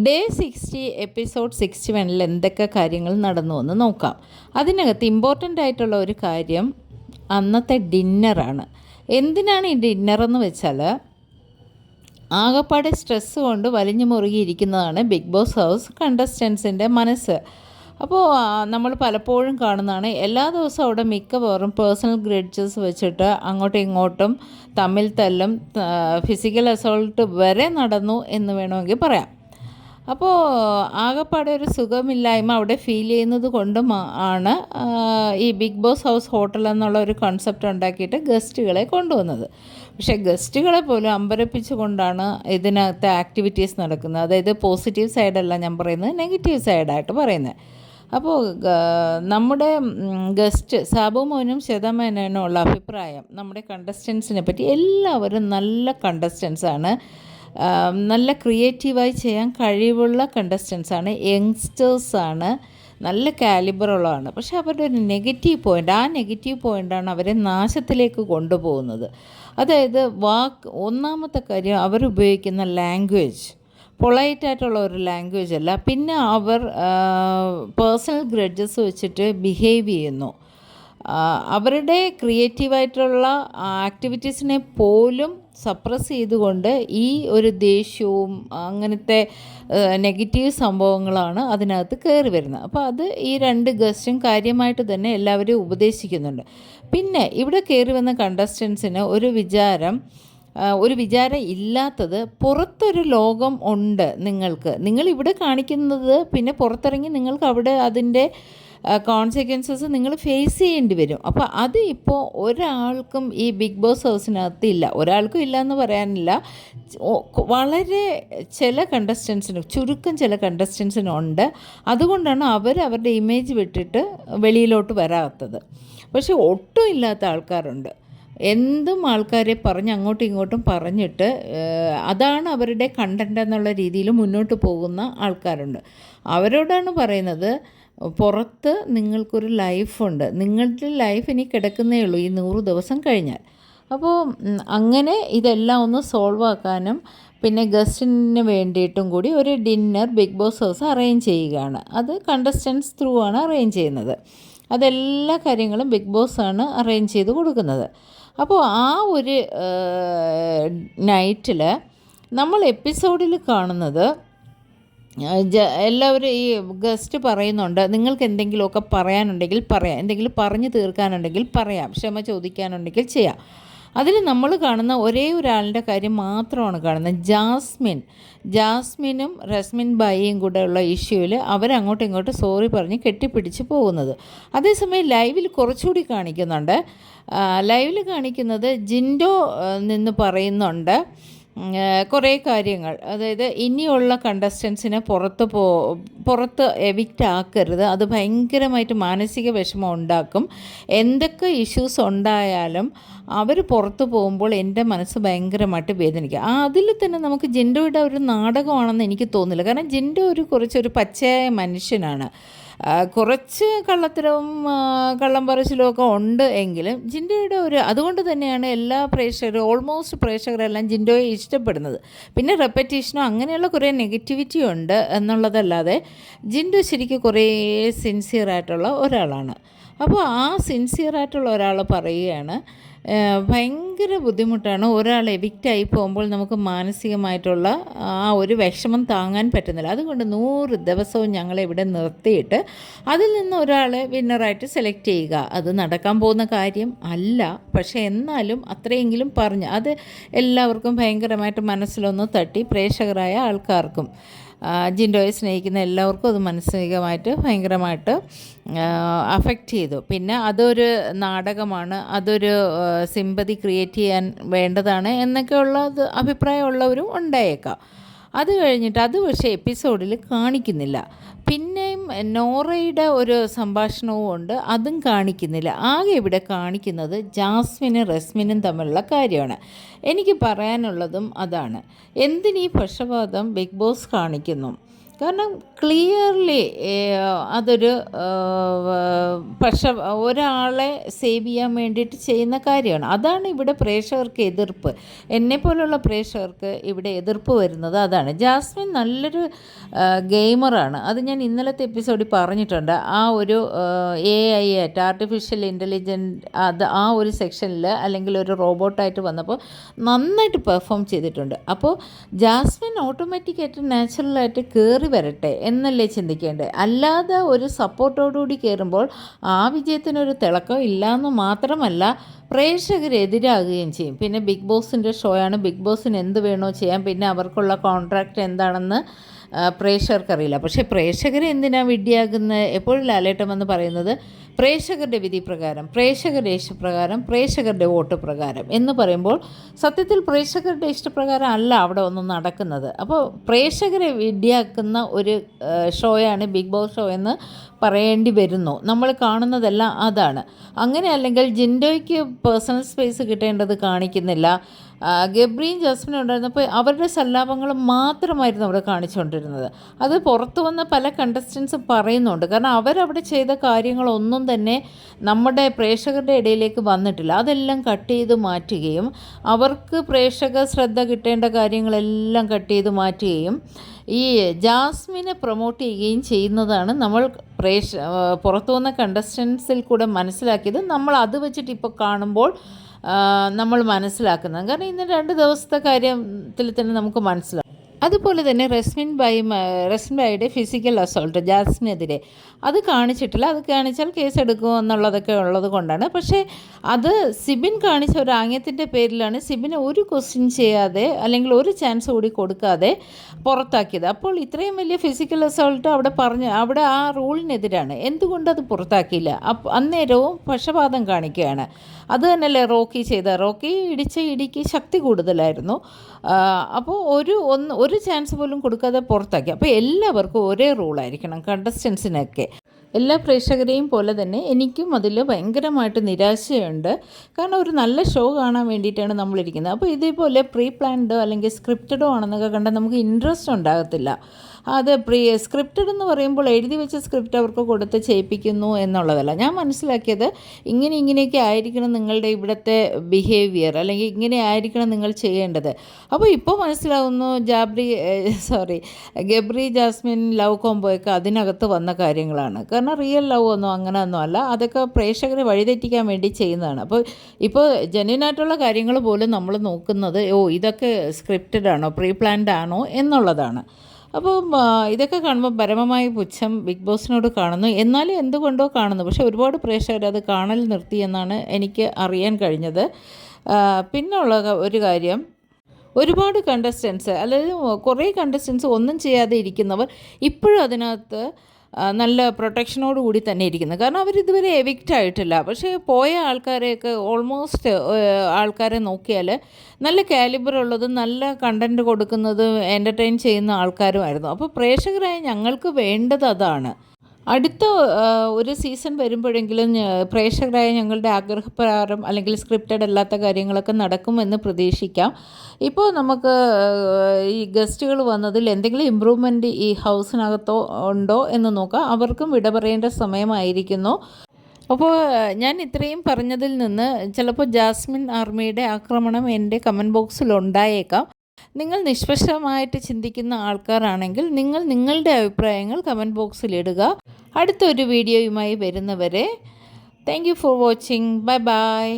Day 60 episode 61 എന്തൊക്കെ കാര്യങ്ങൾ നടന്നു എന്ന് നോക്കാം. അതിനകത്ത് ഇമ്പോർട്ടൻ്റ് ആയിട്ടുള്ള ഒരു കാര്യം അന്നത്തെ ഡിന്നറാണ്. എന്തിനാണ് ഈ ഡിന്നറെന്ന് വെച്ചാൽ, ആകപ്പാടെ സ്ട്രെസ്സ് കൊണ്ട് വലിഞ്ഞു മുറുകിയിരിക്കുന്നതാണ് ബിഗ് ബോസ് ഹൗസ് കണ്ടസ്റ്റൻസിൻ്റെ മനസ്സ്. അപ്പോൾ നമ്മൾ പലപ്പോഴും കാണുന്നതാണ്, എല്ലാ ദിവസവും അവിടെ മിക്കവാറും പേഴ്സണൽ ഗ്രഡ്ജസ് വെച്ചിട്ട് അങ്ങോട്ടും ഇങ്ങോട്ടും തമ്മിൽ തല്ലും, ഫിസിക്കൽ അസോൾട്ട് വരെ നടന്നു എന്ന് വേണമെങ്കിൽ പറയാം. അപ്പോൾ ആകെപ്പാടെ ഒരു സുഖമില്ലായ്മ അവിടെ ഫീൽ ചെയ്യുന്നത് കൊണ്ടും ആണ് ഈ ബിഗ് ബോസ് ഹൗസ് ഹോട്ടൽ എന്നുള്ള ഒരു കൺസെപ്റ്റ് ഉണ്ടാക്കിയിട്ട് ഗസ്റ്റുകളെ കൊണ്ടുവന്നത്. പക്ഷേ ഗസ്റ്റുകളെ പോലും അമ്പരപ്പിച്ചുകൊണ്ടാണ് ഇതിനകത്ത് ആക്ടിവിറ്റീസ് നടക്കുന്നത്. അതായത് പോസിറ്റീവ് സൈഡല്ല ഞാൻ പറയുന്നത്, നെഗറ്റീവ് സൈഡായിട്ട് പറയുന്നത്. അപ്പോൾ നമ്മുടെ ഗസ്റ്റ് സാബു മോനും ശ്വേതമേനോനും ഉള്ള അഭിപ്രായം, നമ്മുടെ കണ്ടസ്റ്റൻസിനെ പറ്റി, എല്ലാവരും നല്ല കണ്ടസ്റ്റൻസാണ്, നല്ല ക്രിയേറ്റീവായി ചെയ്യാൻ കഴിവുള്ള കണ്ടസ്റ്റൻസാണ്, യങ്സ്റ്റേഴ്സാണ്, നല്ല കാലിബറുള്ളതാണ്. പക്ഷെ അവരുടെ ഒരു നെഗറ്റീവ് പോയിൻ്റ്, ആ നെഗറ്റീവ് പോയിൻ്റാണ് അവരെ നാശത്തിലേക്ക് കൊണ്ടുപോകുന്നത്. അതായത് ഒന്നാമത്തെ കാര്യം, അവരുപയോഗിക്കുന്ന ലാംഗ്വേജ് പൊളൈറ്റായിട്ടുള്ള ഒരു ലാംഗ്വേജ് അല്ല. പിന്നെ അവർ പേഴ്സണൽ ഗ്രഡ്ജസ് വെച്ചിട്ട് ബിഹേവ് ചെയ്യുന്നു. അവരുടെ ക്രിയേറ്റീവായിട്ടുള്ള ആക്ടിവിറ്റീസിനെ പോലും സപ്രസ് ചെയ്തുകൊണ്ട് ഈ ഒരു ദേഷ്യവും അങ്ങനത്തെ നെഗറ്റീവ് സംഭവങ്ങളാണ് അതിനകത്ത് കയറി വരുന്നത്. അപ്പോൾ അത് ഈ രണ്ട് ഗസ്റ്റും കാര്യമായിട്ട് തന്നെ എല്ലാവരെയും ഉപദേശിക്കുന്നുണ്ട്. പിന്നെ ഇവിടെ കയറി വന്ന കണ്ടസ്റ്റൻസിന് ഒരു വിചാരം ഇല്ലാത്തത്, പുറത്തൊരു ലോകം ഉണ്ട് നിങ്ങൾക്ക്, നിങ്ങളിവിടെ കാണിക്കുന്നത് പിന്നെ പുറത്തിറങ്ങി നിങ്ങൾക്ക് അവിടെ അതിൻ്റെ കോൺസിക്വൻസസ് നിങ്ങൾ ഫേസ് ചെയ്യേണ്ടി വരും. അപ്പോൾ അത് ഇപ്പോൾ ഒരാൾക്കും ഈ ബിഗ് ബോസ് ഹൗസിനകത്ത് ഇല്ല. ഒരാൾക്കും ഇല്ല എന്ന് പറയാനില്ല, വളരെ ചില കണ്ടസ്റ്റൻസിന്, ചുരുക്കം ചില കണ്ടസ്റ്റൻസിനുണ്ട്. അതുകൊണ്ടാണ് അവരുടെ ഇമേജ് വിട്ടിട്ട് വെളിയിലോട്ട് വരാത്തത്. പക്ഷെ ഒട്ടും ഇല്ലാത്ത ആൾക്കാരുണ്ട്. എന്തും ആൾക്കാരെ പറഞ്ഞ് അങ്ങോട്ടും ഇങ്ങോട്ടും പറഞ്ഞിട്ട് അതാണ് അവരുടെ കണ്ടൻ്റ് എന്നുള്ള രീതിയിൽ മുന്നോട്ട് പോകുന്ന ആൾക്കാരുണ്ട്. അവരോടാണ് പറയുന്നത്, പുറത്ത് നിങ്ങൾക്കൊരു ലൈഫുണ്ട്, നിങ്ങളുടെ ലൈഫ് ഇനി കിടക്കുന്നേ ഉള്ളൂ ഈ 100 ദിവസം കഴിഞ്ഞാൽ. അപ്പോൾ അങ്ങനെ ഇതെല്ലാം ഒന്ന് സോൾവ് ആക്കാനും പിന്നെ ഗസ്റ്റിന് വേണ്ടിയിട്ടും കൂടി ഒരു dinner big boss house arrange ചെയ്യുകയാണ്. അത് കണ്ടസ്റ്റൻസ് ത്രൂ ആണ് അറേഞ്ച് ചെയ്യുന്നത്. അതെല്ലാ കാര്യങ്ങളും ബിഗ് ബോസ് ആണ് അറേഞ്ച് ചെയ്ത് കൊടുക്കുന്നത്. അപ്പോൾ ആ ഒരു നൈറ്റിൽ നമ്മൾ എപ്പിസോഡിൽ കാണുന്നത്, എല്ലാവരും ഈ ഗസ്റ്റ് പറയുന്നുണ്ട്, നിങ്ങൾക്ക് എന്തെങ്കിലുമൊക്കെ പറയാനുണ്ടെങ്കിൽ പറയാം, എന്തെങ്കിലും പറഞ്ഞു തീർക്കാനുണ്ടെങ്കിൽ പറയാം, ക്ഷമ ചോദിക്കാനുണ്ടെങ്കിൽ ചെയ്യാം. അതിൽ നമ്മൾ കാണുന്ന ഒരേ ഒരാളുടെ കാര്യം മാത്രമാണ് കാണുന്നത്, ജാസ്മിനും റസ്മിൻ ബായിയും കൂടെ ഉള്ള ഇഷ്യൂവിൽ അവരങ്ങോട്ടും ഇങ്ങോട്ടും സോറി പറഞ്ഞ് കെട്ടിപ്പിടിച്ച് പോകുന്നത്. അതേസമയം ലൈവിൽ കുറച്ചുകൂടി കാണിക്കുന്നുണ്ട്. ലൈവിൽ കാണിക്കുന്നത് ജിൻഡോ നിന്ന് പറയുന്നുണ്ട് കുറേ കാര്യങ്ങൾ. അതായത് ഇനിയുള്ള കണ്ടസ്റ്റൻസിനെ പുറത്ത് എവിക്റ്റ് ആക്കരുത്, അത് ഭയങ്കരമായിട്ട് മാനസിക വിഷമം ഉണ്ടാക്കും, എന്തൊക്കെ ഇഷ്യൂസ് ഉണ്ടായാലും അവർ പുറത്ത് പോകുമ്പോൾ എൻ്റെ മനസ്സ് ഭയങ്കരമായിട്ട് വേദനിക്കുക. അതിൽ തന്നെ നമുക്ക് ജിൻഡോയുടെ ഒരു നാടകമാണെന്ന് എനിക്ക് തോന്നില്ല. കാരണം ജിൻഡോ കുറച്ചൊരു പച്ചയായ മനുഷ്യനാണ്. കുറച്ച് കള്ളത്തരവും കള്ളം പറച്ചിലും ഒക്കെ ഉണ്ട് എങ്കിലും ജിൻഡോയുടെ അതുകൊണ്ട് തന്നെയാണ് എല്ലാ ഓൾമോസ്റ്റ് പ്രേക്ഷകരെല്ലാം ജിൻഡോയെ ഇഷ്ടപ്പെടുന്നത്. പിന്നെ റെപ്പറ്റീഷനോ അങ്ങനെയുള്ള കുറേ നെഗറ്റിവിറ്റി ഉണ്ട് എന്നുള്ളതല്ലാതെ ജിൻഡോ ശരിക്കും കുറേ സിൻസിയറായിട്ടുള്ള ഒരാളാണ്. അപ്പോൾ ആ സിൻസിയറായിട്ടുള്ള ഒരാൾ പറയുകയാണ്, ഭയങ്കര ബുദ്ധിമുട്ടാണ്, ഒരാൾ എവിക്റ്റായി പോകുമ്പോൾ നമുക്ക് മാനസികമായിട്ടുള്ള ആ ഒരു വിഷമം താങ്ങാൻ പറ്റുന്നില്ല, അതുകൊണ്ട് 100 ദിവസവും ഞങ്ങളെ ഇവിടെ നിർത്തിയിട്ട് അതിൽ നിന്ന് ഒരാളെ വിന്നറായിട്ട് സെലക്ട് ചെയ്യുക. അത് നടക്കാൻ പോകുന്ന കാര്യം അല്ല, പക്ഷേ എന്നാലും അത്രയെങ്കിലും പറഞ്ഞ് അത് എല്ലാവർക്കും ഭയങ്കരമായിട്ട് മനസ്സിലൊന്ന് തട്ടി, പ്രേക്ഷകരായ ആൾക്കാർക്കും ജിൻഡോയെ സ്നേഹിക്കുന്ന എല്ലാവർക്കും അത് മാനസികമായിട്ട് ഭയങ്കരമായിട്ട് അഫക്റ്റ് ചെയ്തു. പിന്നെ അതൊരു നാടകമാണ്, അതൊരു സിമ്പതി ക്രിയേറ്റ് ചെയ്യാൻ വേണ്ടതാണ് എന്നൊക്കെയുള്ള അഭിപ്രായമുള്ളവരും ഉണ്ടായേക്കാം. അത് കഴിഞ്ഞിട്ട് അത് പക്ഷേ എപ്പിസോഡിൽ കാണിക്കുന്നില്ല. പിന്നെയും നോറയുടെ ഒരു സംഭാഷണവും ഉണ്ട്, അതും കാണിക്കുന്നില്ല. ആകെ ഇവിടെ കാണിക്കുന്നത് ജാസ്മിനും റസ്മിനും തമ്മിലുള്ള കാര്യമാണ്. എനിക്ക് പറയാനുള്ളതും അതാണ്, എന്തിനീ പക്ഷപാതം ബിഗ് ബോസ് കാണിക്കുന്നു? കാരണം ക്ലിയർലി അതൊരു പക്ഷെ ഒരാളെ സേവ് ചെയ്യാൻ വേണ്ടിയിട്ട് ചെയ്യുന്ന കാര്യമാണ്. അതാണ് ഇവിടെ പ്രേക്ഷകർക്ക് എതിർപ്പ്. എന്നെപ്പോലുള്ള പ്രേക്ഷകർക്ക് ഇവിടെ എതിർപ്പ് വരുന്നത് അതാണ്. ജാസ്മിൻ നല്ലൊരു ഗെയിമറാണ്. അത് ഞാൻ ഇന്നലത്തെ എപ്പിസോഡിൽ പറഞ്ഞിട്ടുണ്ട്. ആ ഒരു AI ആയിട്ട് ആർട്ടിഫിഷ്യൽ ഇൻ്റലിജൻറ്റ് ആ ഒരു സെക്ഷനിൽ അല്ലെങ്കിൽ ഒരു റോബോട്ടായിട്ട് വന്നപ്പോൾ നന്നായിട്ട് പെർഫോം ചെയ്തിട്ടുണ്ട്. അപ്പോൾ ജാസ്മിൻ ഓട്ടോമാറ്റിക്കായിട്ട് നാച്ചുറലായിട്ട് കയറി വരട്ടെ എന്നല്ലേ ചിന്തിക്കേണ്ടത്. അല്ലാതെ ഒരു സപ്പോർട്ടോടുകൂടി കയറുമ്പോൾ ആ വിജയത്തിനൊരു തിളക്കം ഇല്ലയെന്ന് മാത്രമല്ല പ്രേക്ഷകരെതിരാകുകയും ചെയ്യും. പിന്നെ ബിഗ് ബോസിൻ്റെ ഷോയാണ്, ബിഗ് ബോസിന് എന്ത് വേണോ ചെയ്യാം. പിന്നെ അവർക്കുള്ള കോൺട്രാക്റ്റ് എന്താണെന്ന് പ്രേക്ഷകർക്കറിയില്ല. പക്ഷേ പ്രേക്ഷകരെ എന്തിനാണ് വിഡ്ഢിയാകുന്നത്? എപ്പോഴും ലാലേട്ടൻ എന്ന് പറയുന്നത് പ്രേക്ഷകരുടെ വിധി പ്രകാരം, പ്രേക്ഷകരുടെ ഇഷ്ടപ്രകാരം, പ്രേക്ഷകരുടെ വോട്ട് പ്രകാരം എന്ന് പറയുമ്പോൾ സത്യത്തിൽ പ്രേക്ഷകരുടെ ഇഷ്ടപ്രകാരം അല്ല അവിടെ ഒന്നും നടക്കുന്നത്. അപ്പോൾ പ്രേക്ഷകരെ വിഡ്ഢിയാക്കുന്ന ഒരു ഷോയാണ് ബിഗ് ബോസ് ഷോ എന്ന് പറയേണ്ടി വരുന്നു. നമ്മൾ കാണുന്നതെല്ലാം അതാണ്. അങ്ങനെ അല്ലെങ്കിൽ ജിൻഡോയ്ക്ക് പേഴ്സണൽ സ്പേസ് കിട്ടേണ്ടത് കാണിക്കുന്നില്ല. ഗബ്രിയും ജാസ്മിനും ഉണ്ടായിരുന്നപ്പോൾ അവരുടെ സല്ലാപങ്ങൾ മാത്രമായിരുന്നു അവിടെ കാണിച്ചുകൊണ്ടിരുന്നത്. അത് പുറത്തു വന്ന പല കണ്ടസ്റ്റൻസും പറയുന്നുണ്ട്. കാരണം അവരവിടെ ചെയ്ത കാര്യങ്ങളൊന്നും തന്നെ നമ്മുടെ പ്രേക്ഷകരുടെ ഇടയിലേക്ക് വന്നിട്ടില്ല. അതെല്ലാം കട്ട് ചെയ്ത് മാറ്റുകയും അവർക്ക് പ്രേക്ഷക ശ്രദ്ധ കിട്ടേണ്ട കാര്യങ്ങളെല്ലാം കട്ട് ചെയ്ത് മാറ്റുകയും ഈ ജാസ്മിനെ പ്രൊമോട്ട് ചെയ്യുകയും ചെയ്യുന്നതാണ് നമ്മൾ പുറത്തു വന്ന കണ്ടസ്റ്റൻസിൽ കൂടെ മനസ്സിലാക്കിയത്. നമ്മൾ അത് വെച്ചിട്ട് ഇപ്പോൾ കാണുമ്പോൾ നമ്മൾ മനസ്സിലാക്കുന്നത്. കാരണം ഇന്ന് 2 ദിവസത്തെ കാര്യത്തിൽ തന്നെ നമുക്ക് മനസ്സിലാവും. അതുപോലെ തന്നെ റസ്മിൻ ഭായിയുടെ ഫിസിക്കൽ അസോൾട്ട് ജാസ്മിനെതിരെ അത് കാണിച്ചിട്ടില്ല. അത് കാണിച്ചാൽ കേസെടുക്കും എന്നുള്ളതൊക്കെ ഉള്ളത് കൊണ്ടാണ്. പക്ഷേ അത് സിബിൻ കാണിച്ച ഒരു ആംഗ്യത്തിൻ്റെ പേരിലാണ് സിബിനെ ഒരു ക്വസ്റ്റ്യൻ ചെയ്യാതെ അല്ലെങ്കിൽ ഒരു ചാൻസ് കൂടി കൊടുക്കാതെ പുറത്താക്കിയത്. അപ്പോൾ ഇത്രയും വലിയ ഫിസിക്കൽ അസോൾട്ട് അവിടെ ആ റൂളിനെതിരാണ്. എന്തുകൊണ്ടത് പുറത്താക്കിയില്ല? അന്നേരവും പക്ഷപാതം കാണിക്കുകയാണ്. അത് തന്നെയല്ലേ റോക്കി ചെയ്ത. റോക്കി ഇടിച്ച ഇടിക്ക് ശക്തി കൂടുതലായിരുന്നു. അപ്പോൾ ഒരു ചാൻസ് പോലും കൊടുക്കാതെ പുറത്താക്കി. അപ്പോൾ എല്ലാവർക്കും ഒരേ റൂളായിരിക്കണം, കണ്ടസ്റ്റൻസിനൊക്കെ. എല്ലാ പ്രേക്ഷകരെയും പോലെ തന്നെ എനിക്കും അതിൽ ഭയങ്കരമായിട്ട് നിരാശയുണ്ട്. കാരണം ഒരു നല്ല ഷോ കാണാൻ വേണ്ടിയിട്ടാണ് നമ്മളിരിക്കുന്നത്. അപ്പോൾ ഇതേപോലെ പ്രീ പ്ലാൻഡോ അല്ലെങ്കിൽ സ്ക്രിപ്റ്റഡോ ആണെന്നൊക്കെ കണ്ടാൽ നമുക്ക് ഇൻട്രസ്റ്റ് ഉണ്ടാകത്തില്ല. അത് സ്ക്രിപ്റ്റഡ് എന്ന് പറയുമ്പോൾ എഴുതി വെച്ച സ്ക്രിപ്റ്റ് അവർക്ക് കൊടുത്ത് ചെയ്യിപ്പിക്കുന്നു എന്നുള്ളതല്ല. ഞാൻ മനസ്സിലാക്കിയത് ഇങ്ങനെയൊക്കെ ആയിരിക്കണം നിങ്ങളുടെ ഇവിടുത്തെ ബിഹേവിയർ, അല്ലെങ്കിൽ ഇങ്ങനെ ആയിരിക്കണം നിങ്ങൾ ചെയ്യേണ്ടത്. അപ്പോൾ ഇപ്പോൾ മനസ്സിലാവുന്നു ഗബ്രി ജാസ്മിൻ ലവ് കോംബോയൊക്കെ അതിനകത്ത് വന്ന കാര്യങ്ങളാണ്. കാരണം റിയൽ ലവ് ഒന്നും അങ്ങനെയൊന്നും അല്ല. അതൊക്കെ പ്രേക്ഷകരെ വഴിതെറ്റിക്കാൻ വേണ്ടി ചെയ്യുന്നതാണ്. അപ്പോൾ ഇപ്പോൾ ജെന്യുനായിട്ടുള്ള കാര്യങ്ങൾ പോലും നമ്മൾ നോക്കുന്നത് ഇതൊക്കെ സ്ക്രിപ്റ്റഡ് ആണോ, പ്രീ പ്ലാൻഡ് ആണോ എന്നുള്ളതാണ്. അപ്പോൾ ഇതൊക്കെ കാണുമ്പോൾ പരമമായ പുച്ഛം ബിഗ് ബോസിനോട് കാണുന്നു. എന്നാലും എന്തുകൊണ്ടോ കാണുന്നു. പക്ഷേ ഒരുപാട് പ്രേക്ഷകർ അത് കാണൽ നിർത്തി എന്നാണ് എനിക്ക് അറിയാൻ കഴിഞ്ഞത്. പിന്നുള്ള ഒരു കാര്യം, ഒരുപാട് കണ്ടസ്റ്റൻസ്, അതായത് കുറേ കണ്ടസ്റ്റൻസ് ഒന്നും ചെയ്യാതെ ഇരിക്കുന്നവർ ഇപ്പോഴും അതിനകത്ത് നല്ല പ്രൊട്ടക്ഷനോട് കൂടി തന്നെ ഇരിക്കുന്നത്. കാരണം അവരിതുവരെ എവിക്റ്റ് ആയിട്ടില്ല. പക്ഷേ പോയ ആൾക്കാരെയൊക്കെ ഓൾമോസ്റ്റ് ആൾക്കാരെ നോക്കിയാൽ നല്ല കാലിബർ ഉള്ളതും നല്ല കണ്ടൻറ്റ് കൊടുക്കുന്നതും എൻ്റർടൈൻ ചെയ്യുന്ന ആൾക്കാരുമായിരുന്നു. അപ്പോൾ പ്രേക്ഷകരായ ഞങ്ങൾക്ക് വേണ്ടത് അതാണ്. അടുത്ത ഒരു സീസൺ വരുമ്പോഴെങ്കിലും പ്രേക്ഷകരായ ഞങ്ങളുടെ ആഗ്രഹപ്രകാരം അല്ലെങ്കിൽ സ്ക്രിപ്റ്റഡ് അല്ലാത്ത കാര്യങ്ങളൊക്കെ നടക്കുമെന്ന് പ്രതീക്ഷിക്കാം. ഇപ്പോൾ നമുക്ക് ഈ ഗസ്റ്റുകൾ വന്നതിൽ എന്തെങ്കിലും ഇമ്പ്രൂവ്മെൻറ്റ് ഈ ഹൗസിനകത്തോ ഉണ്ടോ എന്ന് നോക്കാം. അവർക്കും വിട പറയേണ്ട സമയമായിരിക്കുന്നു. അപ്പോൾ ഞാൻ ഇത്രയും പറഞ്ഞതിൽ നിന്ന് ചിലപ്പോൾ ജാസ്മിൻ ആർമിയുടെ ആക്രമണം എൻ്റെ കമൻറ്റ് ബോക്സിൽ ഉണ്ടായേക്കാം. നിങ്ങൾ നിഷ്പക്ഷമായിട്ട് ചിന്തിക്കുന്ന ആൾക്കാരാണെങ്കിൽ നിങ്ങൾ നിങ്ങളുടെ അഭിപ്രായങ്ങൾ കമൻറ്റ് ബോക്സിൽ ഇടുക. അടുത്തൊരു വീഡിയോയുമായി വരുന്നവരെ thank you for watching. Bye bye.